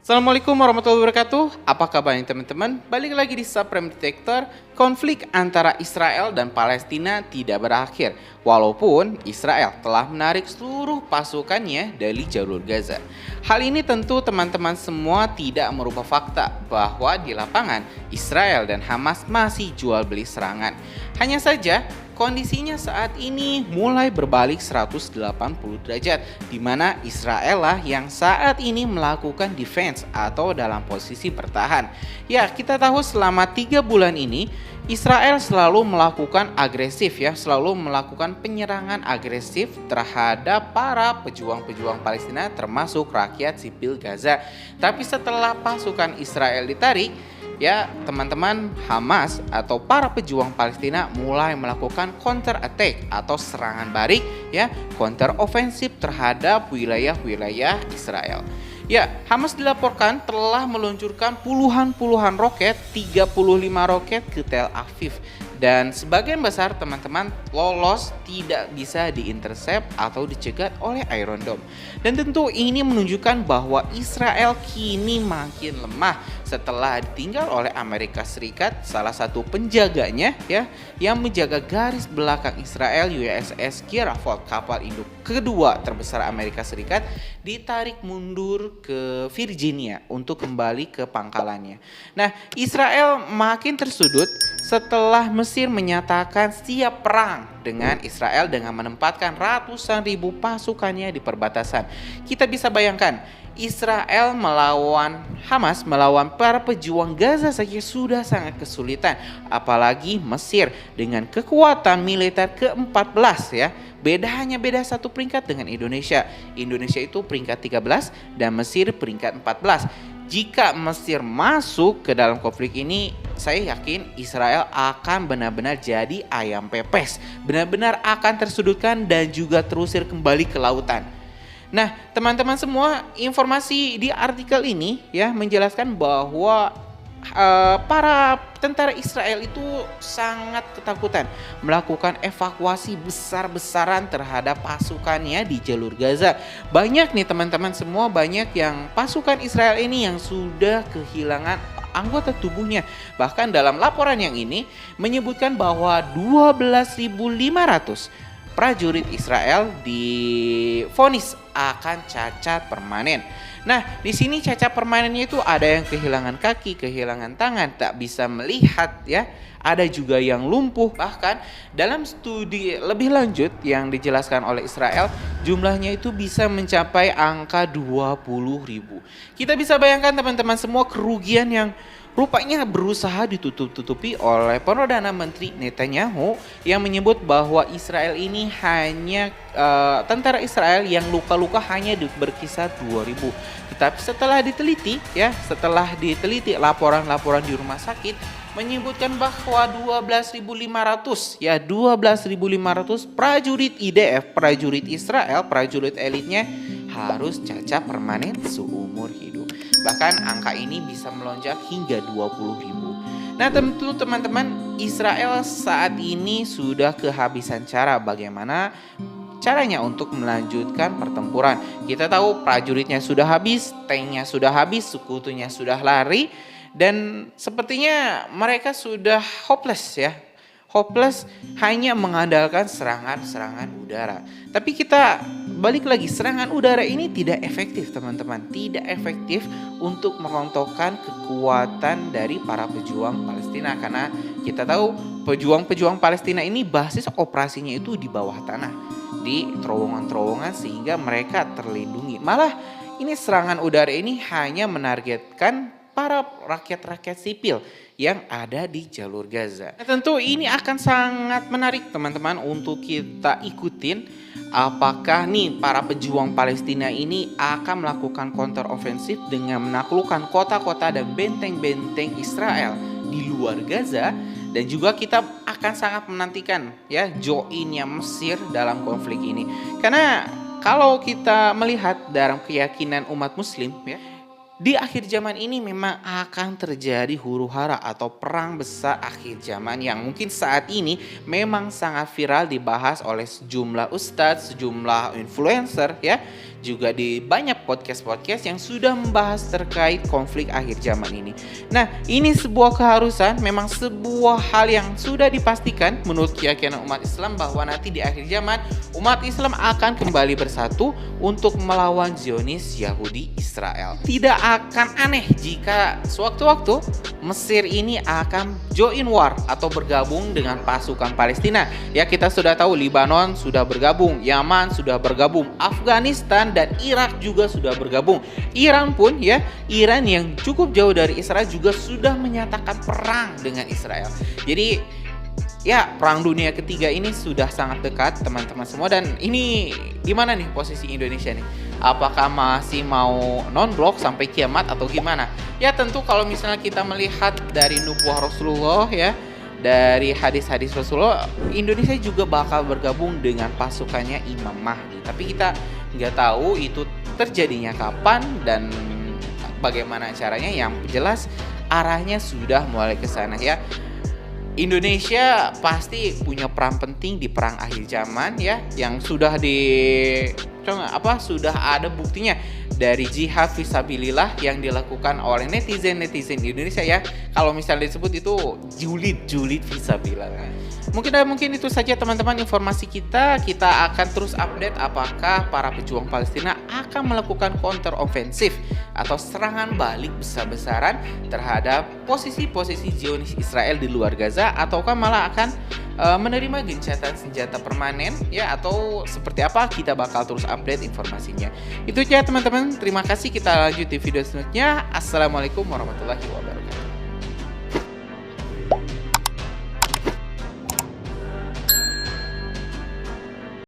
Assalamualaikum warahmatullahi wabarakatuh. Apa kabarnya teman-teman? Balik lagi di Supreme Detector. Konflik antara Israel dan Palestina tidak berakhir, walaupun Israel telah menarik seluruh pasukannya dari jalur Gaza. Hal ini tentu teman-teman semua tidak merubah fakta bahwa di lapangan Israel dan Hamas masih jual beli serangan. Hanya saja kondisinya saat ini mulai berbalik 180 derajat, di mana Israel lah yang saat ini melakukan defense atau dalam posisi bertahan. Ya, kita tahu selama 3 bulan ini Israel selalu melakukan agresif selalu melakukan penyerangan agresif terhadap para pejuang-pejuang Palestina termasuk rakyat sipil Gaza. Tapi setelah pasukan Israel ditarik, teman-teman, Hamas atau para pejuang Palestina mulai melakukan counter attack atau serangan balik counter ofensif terhadap wilayah-wilayah Israel. Hamas dilaporkan telah meluncurkan puluhan roket, 35 roket ke Tel Aviv. Dan sebagian besar teman-teman lolos, tidak bisa diintercept atau dicegat oleh Iron Dome. Dan tentu ini menunjukkan bahwa Israel kini makin lemah setelah ditinggal oleh Amerika Serikat, salah satu penjaganya yang menjaga garis belakang Israel, USS Kiravot, kapal induk kedua terbesar Amerika Serikat, ditarik mundur ke Virginia untuk kembali ke pangkalannya. Nah, Israel makin tersudut setelah Mesir menyatakan siap perang dengan Israel dengan menempatkan ratusan ribu pasukannya di perbatasan. Kita bisa bayangkan, Israel melawan Hamas, melawan para pejuang Gaza saja sudah sangat kesulitan. Apalagi Mesir dengan kekuatan militer ke-14 hanya beda satu peringkat dengan Indonesia. Indonesia itu peringkat 13 dan Mesir peringkat 14. Jika Mesir masuk ke dalam konflik ini, saya yakin Israel akan benar-benar jadi ayam pepes. Benar-benar akan tersudutkan dan juga terusir kembali ke lautan. Nah, teman-teman semua, informasi di artikel ini menjelaskan bahwa para tentara Israel itu sangat ketakutan melakukan evakuasi besar-besaran terhadap pasukannya di jalur Gaza. Banyak nih teman-teman semua, banyak yang pasukan Israel ini yang sudah kehilangan anggota tubuhnya. Bahkan dalam laporan yang ini menyebutkan bahwa 12.500 prajurit Israel divonis akan cacat permanen. Nah, di sini cacat permanennya itu ada yang kehilangan kaki, kehilangan tangan, tak bisa melihat Ada juga yang lumpuh. Bahkan dalam studi lebih lanjut yang dijelaskan oleh Israel, jumlahnya itu bisa mencapai angka 20.000. Kita bisa bayangkan teman-teman semua kerugian yang rupanya berusaha ditutup-tutupi oleh Perdana Menteri Netanyahu yang menyebut bahwa Israel ini hanya tentara Israel yang luka-luka hanya berkisar 2.000. Tetapi setelah diteliti laporan-laporan di rumah sakit menyebutkan bahwa 12.500 prajurit IDF, prajurit Israel, prajurit elitnya harus cacat permanen seumur hidup. Bahkan angka ini bisa melonjak hingga 20.000. Nah, tentu teman-teman, Israel saat ini sudah kehabisan cara bagaimana caranya untuk melanjutkan pertempuran. Kita tahu prajuritnya sudah habis, tanknya sudah habis, sekutunya sudah lari, dan sepertinya mereka sudah hopeless hopeless hanya mengandalkan serangan udara. Tapi kita balik lagi, serangan udara ini tidak efektif teman-teman, tidak efektif untuk merontokkan kekuatan dari para pejuang Palestina, karena kita tahu pejuang-pejuang Palestina ini basis operasinya itu di bawah tanah, di terowongan-terowongan, sehingga mereka terlindungi. Malah ini serangan udara ini hanya menargetkan para rakyat-rakyat sipil yang ada di jalur Gaza. Nah, tentu ini akan sangat menarik teman-teman untuk kita ikutin. Apakah nih para pejuang Palestina ini akan melakukan counter ofensif dengan menaklukkan kota-kota dan benteng-benteng Israel di luar Gaza? Dan juga kita akan sangat menantikan joinnya Mesir dalam konflik ini. Karena kalau kita melihat dalam keyakinan umat muslim di akhir zaman ini memang akan terjadi huru-hara atau perang besar akhir zaman yang mungkin saat ini memang sangat viral dibahas oleh sejumlah ustadz, sejumlah influencer juga di banyak podcast-podcast yang sudah membahas terkait konflik akhir zaman ini. Nah, ini sebuah keharusan, memang sebuah hal yang sudah dipastikan menurut keyakinan umat Islam bahwa nanti di akhir zaman umat Islam akan kembali bersatu untuk melawan Zionis Yahudi Israel. Tidak akan aneh jika sewaktu-waktu Mesir ini akan join war atau bergabung dengan pasukan Palestina. Ya, kita sudah tahu Lebanon sudah bergabung, Yaman sudah bergabung, Afghanistan dan Irak juga sudah bergabung. Iran pun ya, Iran yang cukup jauh dari Israel juga sudah menyatakan perang dengan Israel. Jadi ya, perang dunia ketiga ini sudah sangat dekat teman-teman semua. Dan ini gimana nih posisi Indonesia nih? Apakah masih mau non-blok sampai kiamat atau gimana? Ya tentu kalau misalnya kita melihat dari nubuah Rasulullah ya, dari hadis-hadis Rasulullah, Indonesia juga bakal bergabung dengan pasukannya Imam Mahdi. Tapi kita nggak tahu itu terjadinya kapan dan bagaimana caranya. Yang jelas arahnya sudah mulai ke sana ya. Indonesia pasti punya peran penting di perang akhir zaman ya, yang sudah sudah ada buktinya dari jihad fisabilillah yang dilakukan oleh netizen Indonesia ya. Kalau misalnya disebut itu julid fisabilillah. Mungkin itu saja teman-teman informasi kita. Kita akan terus update apakah para pejuang Palestina akan melakukan counter offensive atau serangan balik besar-besaran terhadap posisi-posisi Zionis Israel di luar Gaza, ataukah malah akan menerima gencatan senjata permanen ya, atau seperti apa, kita bakal terus update informasinya. Itu aja teman-teman, terima kasih, kita lanjut di video selanjutnya. Assalamualaikum warahmatullahi wabarakatuh.